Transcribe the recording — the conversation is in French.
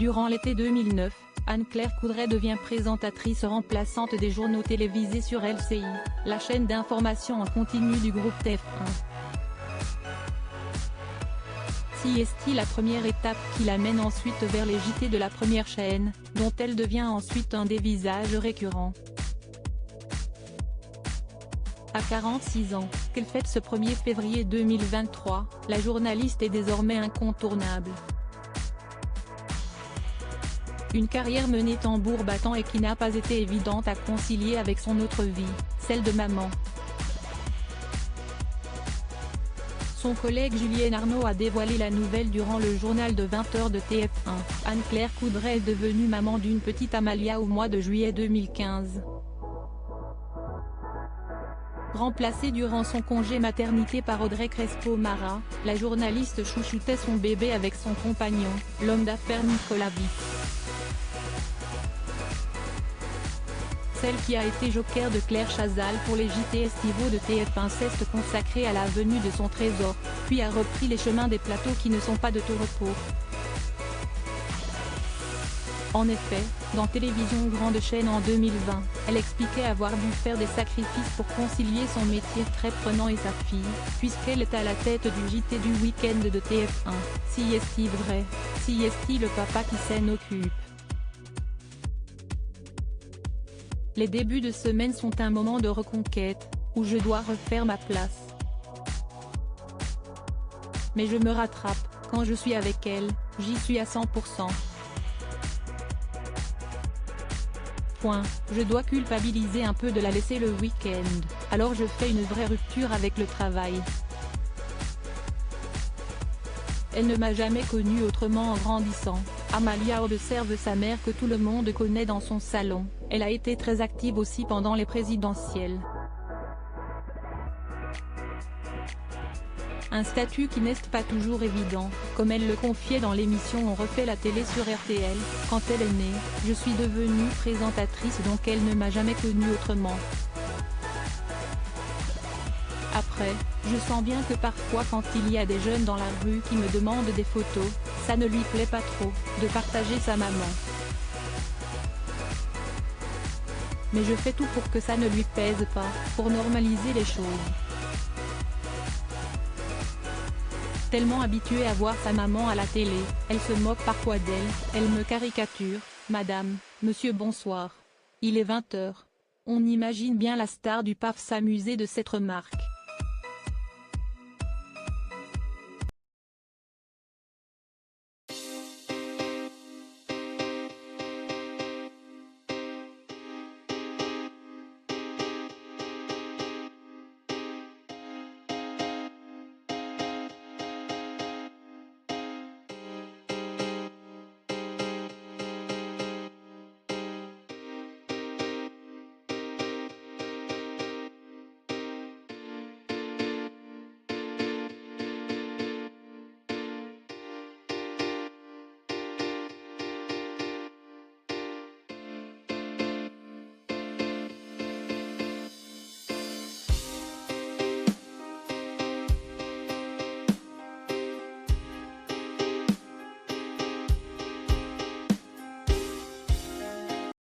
Durant l'été 2009, Anne-Claire Coudray devient présentatrice remplaçante des journaux télévisés sur LCI, la chaîne d'information en continu du groupe TF1. Si est la première étape qui l'amène ensuite vers les JT de la première chaîne, dont elle devient ensuite un des visages récurrents. À 46 ans, qu'elle fête ce 1er février 2023, la journaliste est désormais incontournable. Une carrière menée tambour battant et qui n'a pas été évidente à concilier avec son autre vie, celle de maman. Son collègue Julien Arnaud a dévoilé la nouvelle durant le journal de 20h de TF1. Anne-Claire Coudray est devenue maman d'une petite Amalia au mois de juillet 2015. Remplacée durant son congé maternité par Audrey Crespo-Mara, la journaliste chouchoutait son bébé avec son compagnon, l'homme d'affaires Nicolas Vic. Celle qui a été joker de Claire Chazal pour les JT estivaux de TF1 s'est consacrée à la venue de son trésor, puis a repris les chemins des plateaux qui ne sont pas de tout repos. En effet, dans Télévision Grande Chaîne en 2020, elle expliquait avoir dû faire des sacrifices pour concilier son métier très prenant et sa fille, puisqu'elle est à la tête du JT du week-end de TF1, Si est-il vrai, si est-il le papa qui s'en occupe. Les débuts de semaine sont un moment de reconquête, où je dois refaire ma place. Mais je me rattrape, quand je suis avec elle, j'y suis à 100%. Je dois culpabiliser un peu de la laisser le week-end, alors je fais une vraie rupture avec le travail. Elle ne m'a jamais connue autrement en grandissant. Amalia observe sa mère que tout le monde connaît dans son salon, elle a été très active aussi pendant les présidentielles. Un statut qui n'est pas toujours évident, comme elle le confiait dans l'émission On refait la télé sur RTL, quand elle est née, je suis devenue présentatrice donc elle ne m'a jamais connue autrement. Après, je sens bien que parfois quand il y a des jeunes dans la rue qui me demandent des photos, ça ne lui plaît pas trop, de partager sa maman. Mais je fais tout pour que ça ne lui pèse pas, pour normaliser les choses. Tellement habituée à voir sa maman à la télé, elle se moque parfois d'elle, elle me caricature, Madame, Monsieur bonsoir. Il est 20h. On imagine bien la star du PAF s'amuser de cette remarque.